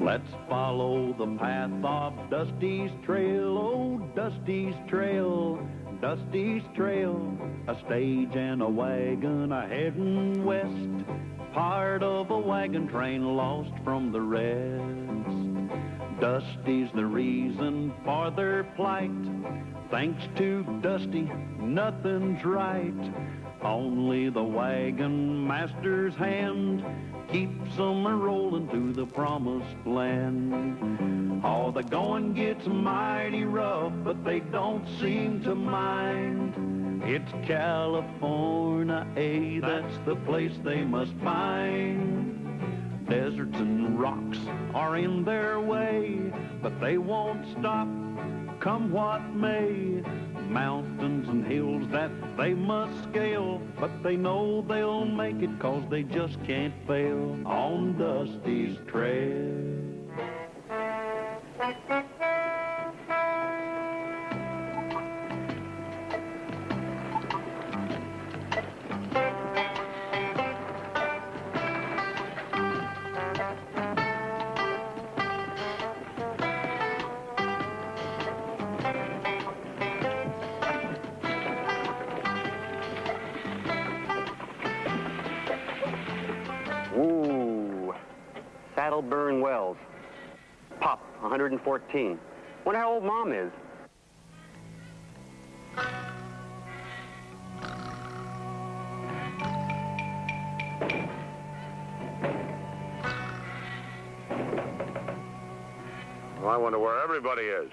Let's follow the path of Dusty's trail, oh, Dusty's trail, Dusty's trail. A stage and a wagon a-heading west, part of a wagon train lost from the rest. Dusty's the reason for their plight. Thanks to Dusty, nothing's right. Only the wagon master's hand keeps them a-rolling to the promised land. Oh, the going gets mighty rough, but they don't seem to mind. It's California, that's the place they must find. Deserts and rocks are in their way, but they won't stop, come what may. Mountains and hills that they must scale, but they know they'll make it 'cause they just can't fail on Dusty's trail. Saddleburn Wells. Pop, 114. Wonder how old Mom is. Well, I wonder where everybody is.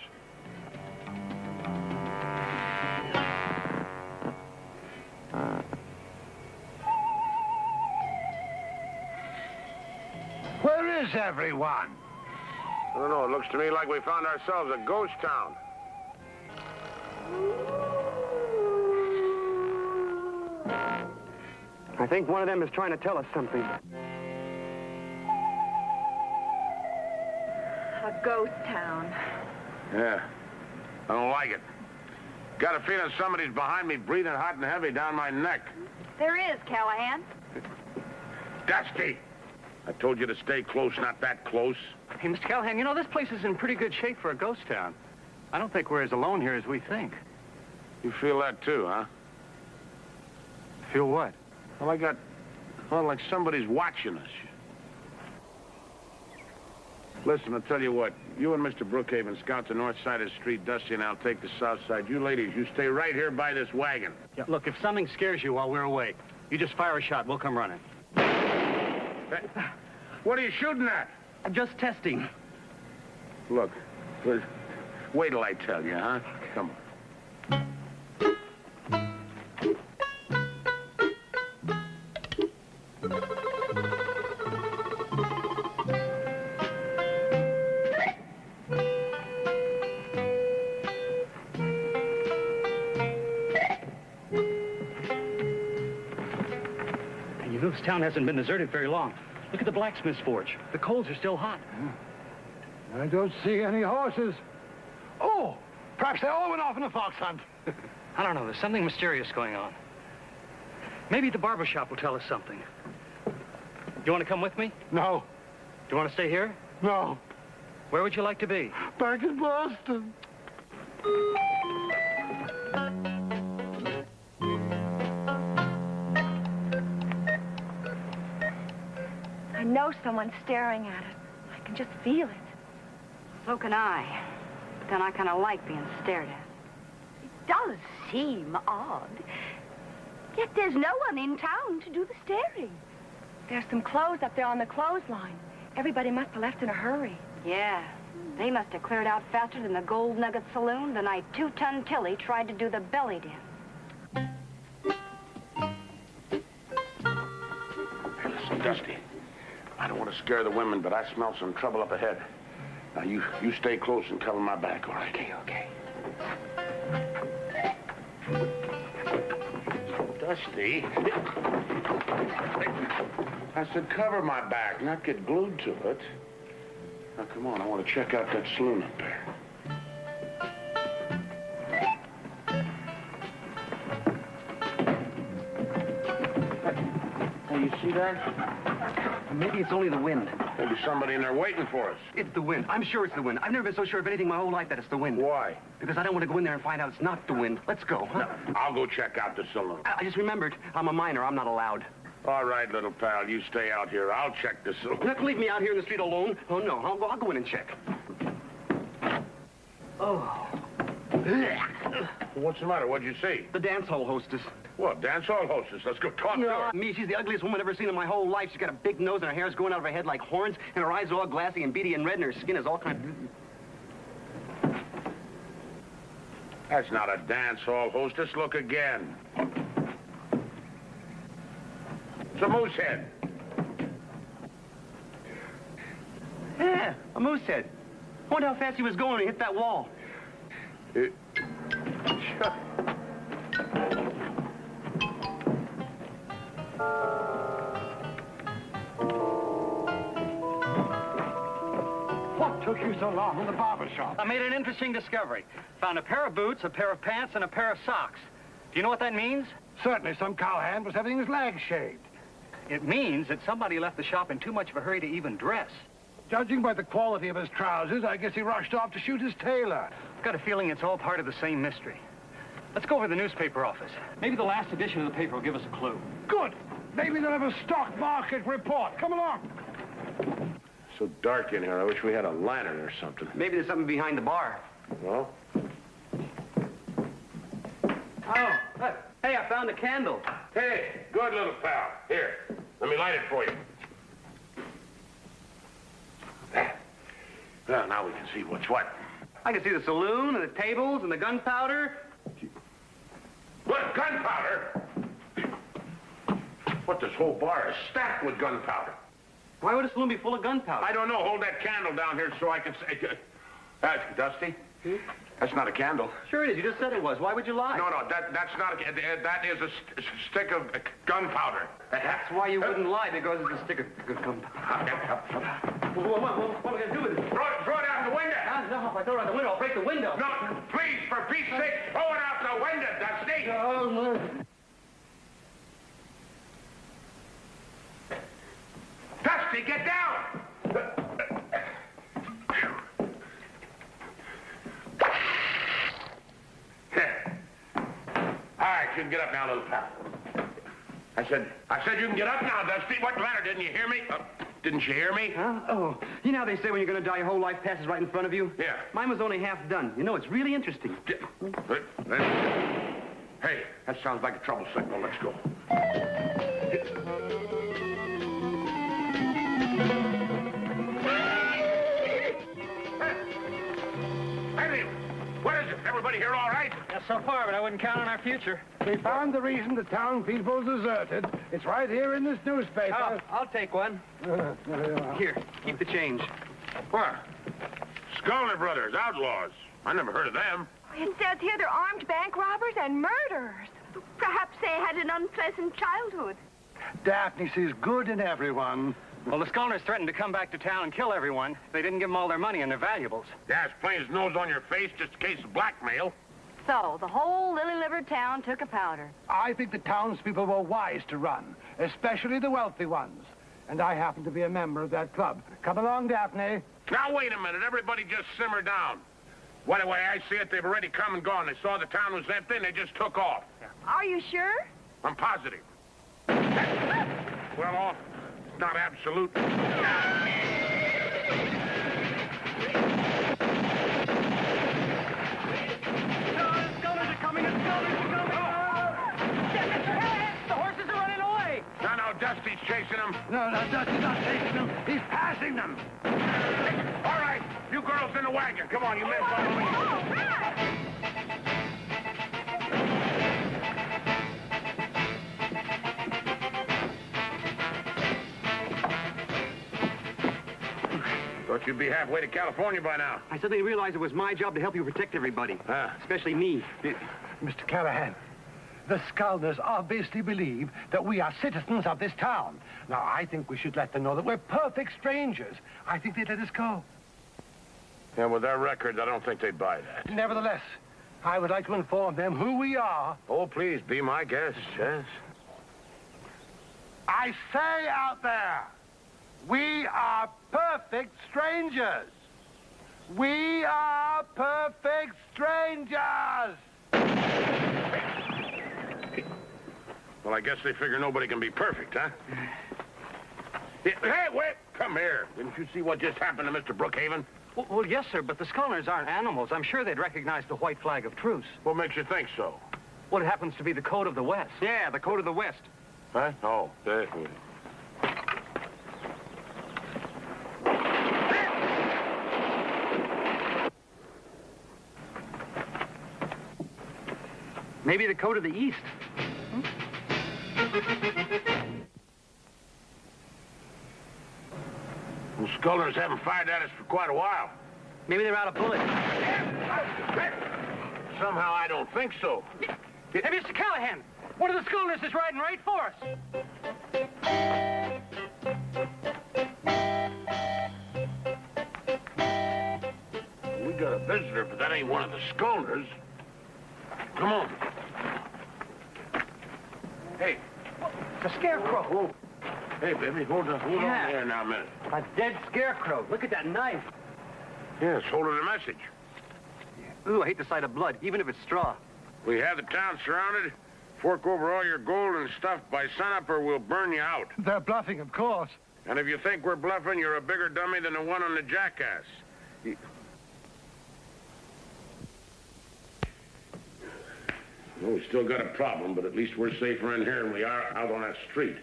Where is everyone? I don't know. It looks to me like we found ourselves a ghost town. I think one of them is trying to tell us something. A ghost town. Yeah. I don't like it. Got a feeling somebody's behind me breathing hot and heavy down my neck. There is, Callahan. Dusty! I told you to stay close, not that close. Hey, Mr. Callahan, you know, this place is in pretty good shape for a ghost town. I don't think we're as alone here as we think. You feel that too, huh? Feel what? Well, like somebody's watching us. Listen, I'll tell you what. You and Mr. Brookhaven scout the north side of the street. Dusty and I'll take the south side. You ladies, you stay right here by this wagon. Yeah, look, if something scares you while we're away, you just fire a shot. We'll come running. What are you shooting at? I'm just testing. Look, wait till I tell you, huh? Come on. You know, this town hasn't been deserted very long. Look at the blacksmith's forge. The coals are still hot. I don't see any horses. Oh, perhaps they all went off in a fox hunt. I don't know. There's something mysterious going on. Maybe the barber shop will tell us something. You want to come with me? No. Do you want to stay here? No. Where would you like to be? Back in Boston. I know someone's staring at it. I can just feel it. So can I. But then I kind of like being stared at. It does seem odd. Yet there's no one in town to do the staring. There's some clothes up there on the clothesline. Everybody must have left in a hurry. Yeah. They must have cleared out faster than the Gold Nugget Saloon the night Two-Ton Tilly tried to do the belly dance. Hey, listen, Dusty. I don't want to scare the women, but I smell some trouble up ahead. Now, you stay close and cover my back, all right? Okay. Dusty. I said cover my back, not get glued to it. Now, come on, I want to check out that saloon up there. Hey, you see that? Maybe it's only the wind. Maybe somebody in there waiting for us. It's the wind. I'm sure it's the wind. I've never been so sure of anything my whole life that it's the wind. Why? Because I don't want to go in there and find out it's not the wind. Let's go, huh? No, I'll go check out the saloon. I just remembered, I'm a minor. I'm not allowed. All right, little pal, you stay out here. I'll check the saloon. You're not going to leave me out here in the street alone? Oh, no. I'll go in and check. Oh. What's the matter? What'd you see? The dance hall hostess. What, dance hall hostess? Let's go talk to her. Me, she's the ugliest woman I've ever seen in my whole life. She's got a big nose and her hair's going out of her head like horns, and her eyes are all glassy and beady and red, and her skin is all kind of... That's not a dance hall hostess. Look again. It's a moose head. Yeah, a moose head. I wonder how fast he was going when he hit that wall. What took you so long in the barber shop? I made an interesting discovery. Found a pair of boots, a pair of pants, and a pair of socks. Do you know what that means? Certainly some cowhand was having his legs shaved. It means that somebody left the shop in too much of a hurry to even dress. Judging by the quality of his trousers, I guess he rushed off to shoot his tailor. I've got a feeling it's all part of the same mystery. Let's go over to the newspaper office. Maybe the last edition of the paper will give us a clue. Good. Maybe they'll have a stock market report. Come along. So dark in here. I wish we had a lantern or something. Maybe there's something behind the bar. Well? Oh, look. Hey, I found a candle. Hey, good little pal. Here, let me light it for you. There. Well, now we can see what's what. I can see the saloon and the tables and the gunpowder. What, gunpowder? What, this whole bar is stacked with gunpowder. Why would a saloon be full of gunpowder? I don't know. Hold that candle down here so I can say... Dusty? That's not a candle. Sure it is. You just said it was. Why would you lie? No, that's not a... That is a stick of gunpowder. That's why you wouldn't lie, because it's a stick of gunpowder. What are we going to do with it? Throw it out the window. No, if I throw it out the window, I'll break the window. No, please, for Pete's sake, throw it out the window, Dusty. Dusty, get down! All right, you can get up now, little pal. I said you can get up now, Dusty. What the matter? Didn't you hear me? Didn't you hear me? Huh? Oh, you know how they say when you're going to die, your whole life passes right in front of you? Yeah. Mine was only half done. You know, it's really interesting. Hey, that sounds like a trouble signal. Let's go. Hey, what is it? Everybody here all right? Yes, so far, but I wouldn't count on our future. We found the reason the town people deserted. It's right here in this newspaper. Oh, I'll take one. Here, keep the change. What? Skolner Brothers, outlaws. I never heard of them. It says here they're armed bank robbers and murderers. Perhaps they had an unpleasant childhood. Daphne sees good in everyone. Well, the Skolners threatened to come back to town and kill everyone. They didn't give them all their money and their valuables. Yeah, it's plain as nose on your face, just in case of blackmail. So, the whole lily-livered town took a powder. I think the townspeople were wise to run, especially the wealthy ones. And I happen to be a member of that club. Come along, Daphne. Now, wait a minute. Everybody just simmer down. Well, the way I see it, they've already come and gone. They saw the town was empty, and they just took off. Are you sure? I'm positive. Well, it's not absolute. Dusty's chasing them. No, Dusty's not chasing them. He's passing them. All right, you girls in the wagon. Come on, you men follow me. Thought you'd be halfway to California by now. I suddenly realized it was my job to help you protect everybody. Especially me. Mr. Callahan, the Skolners obviously believe that we are citizens of this town. Now, I think we should let them know that we're perfect strangers. I think they'd let us go. Yeah, with their records, I don't think they'd buy that. Nevertheless, I would like to inform them who we are. Oh, please, be my guest, yes. I say out there, We are perfect strangers. We are perfect strangers. Well, I guess they figure nobody can be perfect, huh? Hey, wait! Come here. Didn't you see what just happened to Mr. Brookhaven? Well, yes, sir, but the Scullners aren't animals. I'm sure they'd recognize the white flag of truce. What makes you think so? Well, it happens to be the code of the West. Yeah, the code of the West. Huh? Oh, Maybe the code of the East. The Scullners haven't fired at us for quite a while. Maybe they're out of bullets. Somehow I don't think so. Hey, Mr. Callahan, one of the Scullners is riding right for us. We got a visitor, but that ain't one of the Scullners. Come on. Hey. It's a scarecrow. Whoa. Hey, baby, hold on there now a minute. A dead scarecrow. Look at that knife. Yeah, it's holding a message. Ooh, I hate the sight of blood, even if it's straw. We have the town surrounded. Fork over all your gold and stuff by sunup or we'll burn you out. They're bluffing, of course. And if you think we're bluffing, you're a bigger dummy than the one on the jackass. Well, we still got a problem, but at least we're safer in here than we are out on that street.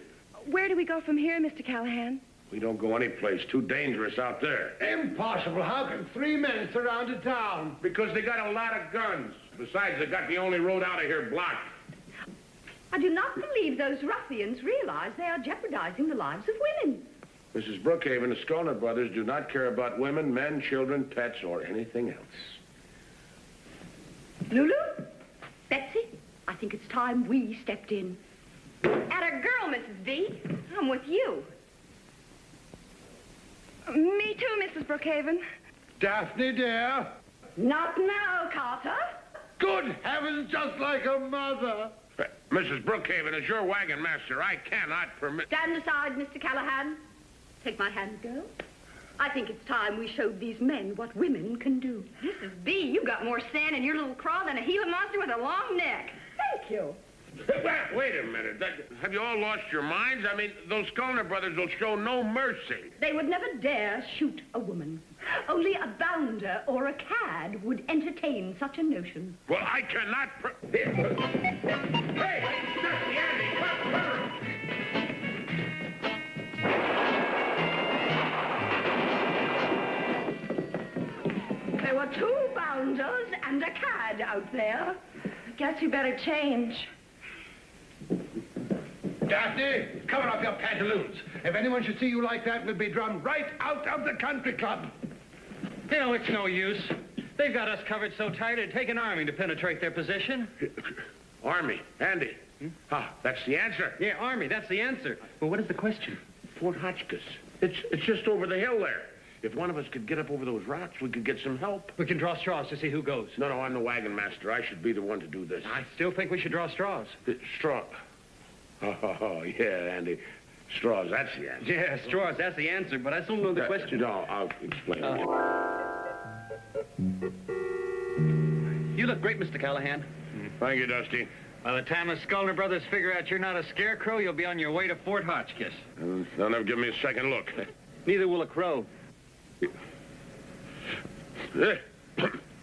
Where do we go from here, Mr. Callahan? We don't go any place. Too dangerous out there. Impossible. How can 3 men surround a town? Because they got a lot of guns. Besides, they got the only road out of here blocked. I do not believe those ruffians realize they are jeopardizing the lives of women. Mrs. Brookhaven, the Scullner brothers do not care about women, men, children, pets, or anything else. Lulu? Betsy? I think it's time we stepped in. Atta girl, Mrs. V. I'm with you. Me too, Mrs. Brookhaven. Daphne, dear. Not now, Carter. Good heavens, just like a mother. Mrs. Brookhaven, as your wagon master, I cannot permit... Stand aside, Mr. Callahan. Take my hand, girl. I think it's time we showed these men what women can do. Mrs. B, you got more sand in your little craw than a Gila monster with a long neck. Thank you. Wait a minute. Have you all lost your minds? I mean, those Scullner brothers will show no mercy. They would never dare shoot a woman. Only a bounder or a cad would entertain such a notion. Well, I cannot... Hey! Dusty Andy! Come! There were 2 bounders and a cad out there. Guess you better change. Daphne, cover up your pantaloons. If anyone should see you like that, we'll be drummed right out of the country club. You know, it's no use. They've got us covered so tight it'd take an army to penetrate their position. Army. Andy. Ah, that's the answer. Yeah, army, that's the answer. Well, what is the question? Fort Hotchkiss. It's just over the hill there. If one of us could get up over those rocks, we could get some help. We can draw straws to see who goes. No, I'm the wagon master. I should be the one to do this. I still think we should draw straws. Straw. Oh, yeah, Andy. Straws, that's the answer. Yeah, straws, that's the answer, but I still don't know the question. No, I'll explain it. You look great, Mr. Callahan. Thank you, Dusty. By the time the Scullner brothers figure out you're not a scarecrow, you'll be on your way to Fort Hotchkiss. They'll never give me a second look. Neither will a crow.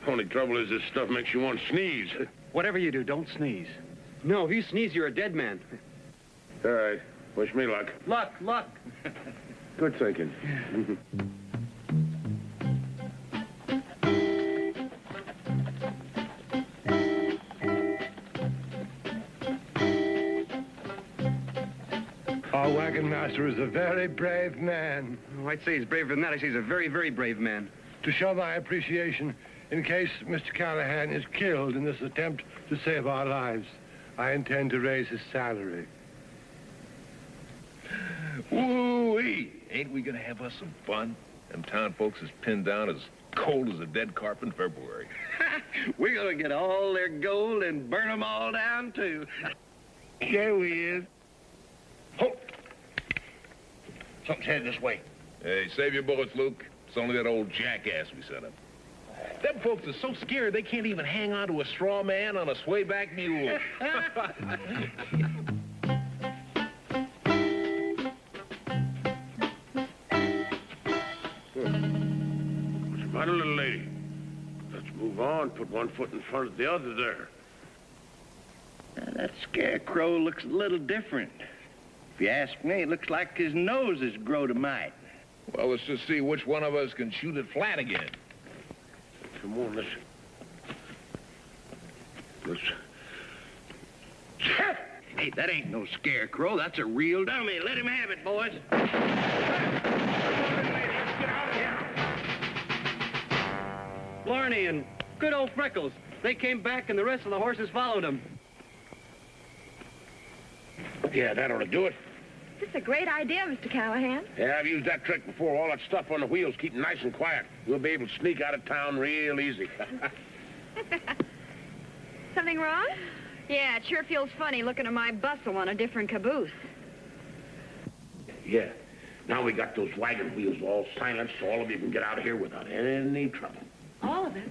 Only trouble is this stuff makes you want to sneeze. Whatever you do, don't sneeze. No, if you sneeze, you're a dead man. All right. Wish me luck. Luck. Good thinking. Our wagon master is a very brave man. Oh, I'd say he's braver than that. I'd say he's a very, very brave man. To show my appreciation, in case Mr. Callahan is killed in this attempt to save our lives, I intend to raise his salary. Woo-wee! Ain't we gonna have us some fun? Them town folks is pinned down as cold as a dead carp in February. We're gonna get all their gold and burn them all down, too. There we is. Halt! Something's headed this way. Hey, save your bullets, Luke. It's only that old jackass we sent up. Them folks are so scared they can't even hang on to a straw man on a swayback mule. What's the matter, little lady? Let's move on. Put one foot in front of the other there. That scarecrow looks a little different. If you ask me, it looks like his nose has grown a mite. Well, let's just see which one of us can shoot it flat again. Come on, let's... Hey, that ain't no scarecrow. That's a real dummy. Let him have it, boys. Blarney and good old Freckles. They came back and the rest of the horses followed them. Yeah, that ought to do it. This is a great idea, Mr. Callahan. Yeah, I've used that trick before. All that stuff on the wheels, keep them nice and quiet. We'll be able to sneak out of town real easy. Something wrong? Yeah, it sure feels funny looking at my bustle on a different caboose. Yeah. Now we got those wagon wheels all silenced so all of you can get out of here without any trouble. All of it?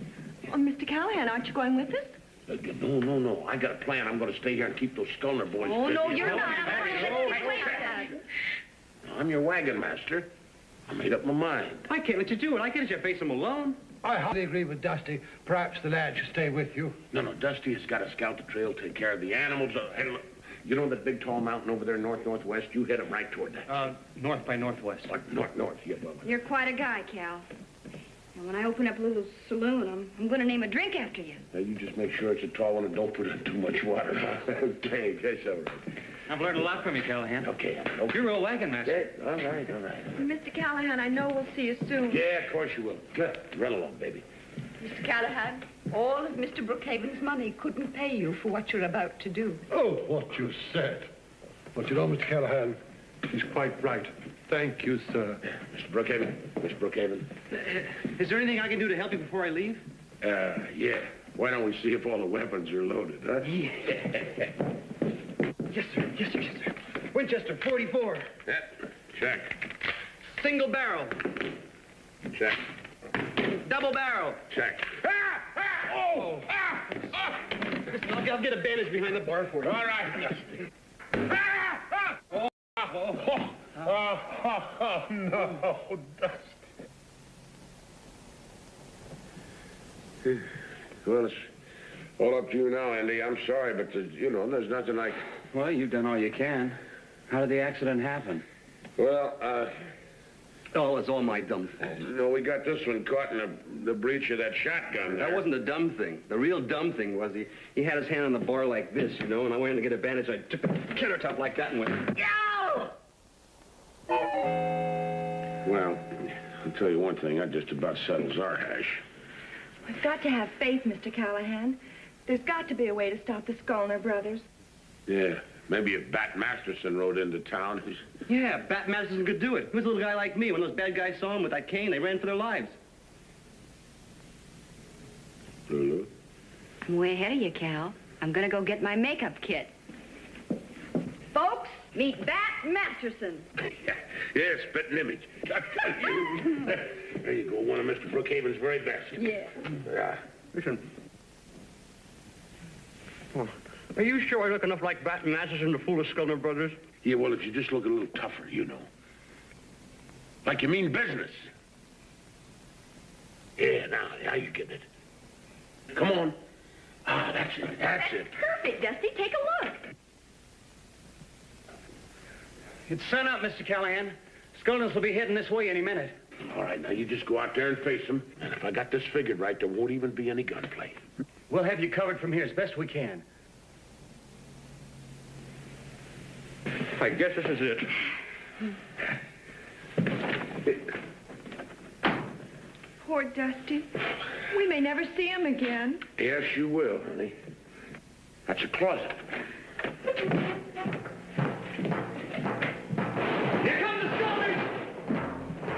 Oh, Mr. Callahan, aren't you going with us? No. I got a plan. I'm going to stay here and keep those Skulner boys Oh, busy. no, you're not. I'm your wagon master. I made up my mind. I can't let you do it. I can't let you face them alone. I hardly agree with Dusty. Perhaps the lad should stay with you. No, Dusty has got to scout the trail, take care of the animals. And look, you know that big tall mountain over there northwest? You head him right toward that. North by northwest. North, yeah. Well, You're quite a guy, Cal. And when I open up a little saloon, I'm going to name a drink after you. you just make sure it's a tall one and don't put in too much water. Okay, that's all right. I've learned a lot from you, Callahan. Okay. You're a wagon master. Yeah, all right. Mr. Callahan, I know we'll see you soon. Yeah, of course you will. Good. Run along, baby. Mr. Callahan, all of Mr. Brookhaven's money couldn't pay you for what you're about to do. Oh, what you said. But you know, Mr. Callahan, he's quite right. Thank you, sir. Mr. Brookhaven. Is there anything I can do to help you before I leave? Yeah. Why don't we see if all the weapons are loaded, huh? Yeah. Yes, sir. Winchester, 44. Yeah. Check. Single barrel. Check. Double barrel. Check. Oh! Listen, I'll get a bandage behind the bar for you. All right. no, Dusty. Well, it's all up to you now, Andy. I'm sorry, but, there's nothing like... Well, you've done all you can. How did the accident happen? Well, Oh, it's all my dumb fault. we got this one caught in the breech of that shotgun there. That wasn't the dumb thing. The real dumb thing was he had his hand on the bar like this, and I went in to get a bandage. I took the countertop like that and went, Yow! Well, I'll tell you one thing. That just about settles our hash. We've got to have faith, Mr. Callahan. There's got to be a way to stop the Skulner brothers. Yeah. Maybe if Bat Masterson rode into town. Yeah, Bat Madison could do it. He was a little guy like me. When those bad guys saw him with that cane, they ran for their lives. Lulu? I'm way ahead of you, Cal. I'm going to go get my makeup kit. Folks, meet Bat Masterson. Yeah, spitting image. There you go, one of Mr. Brookhaven's very best. Yeah. Listen. Are you sure I look enough like Bat Masterson to fool the Skulner brothers? Yeah, well, if you just look a little tougher, Like you mean business. Yeah, now you get it. Come on. Ah, that's it. Perfect, Dusty. Take a look. It's sun up, Mr. Callahan. Skulners will be heading this way any minute. All right, now you just go out there and face them. And if I got this figured right, there won't even be any gunplay. We'll have you covered from here as best we can. I guess this is it. Poor Dusty. We may never see him again. Yes, you will, honey. That's a closet. Here come the Skulners!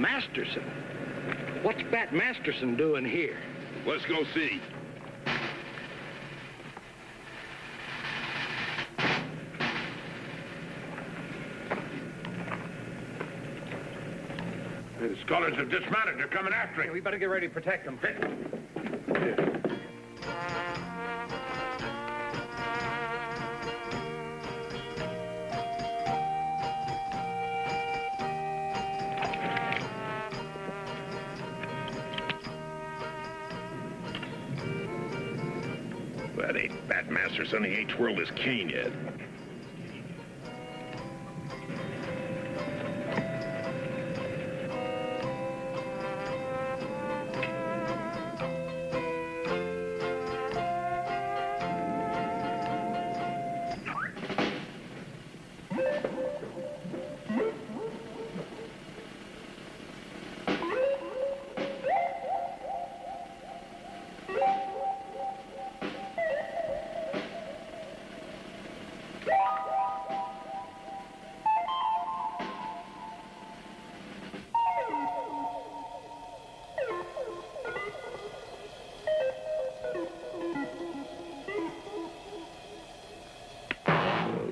Masterson? What's Bat Masterson doing here? Let's go see. The scholars have dismounted. They're coming after him. We better get ready to protect them. That ain't Bat Masterson. He ain't twirled his cane yet.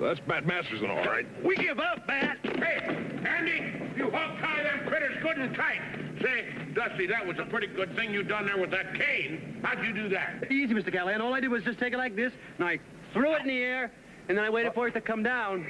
That's Bat Masterson, all right. We give up, Bat! Hey, Andy, you hog-tie them critters good and tight. Say, Dusty, that was a pretty good thing you done there with that cane. How'd you do that? Easy, Mr. Callahan. All I did was just take it like this, and I threw it in the air, and then I waited for it to come down.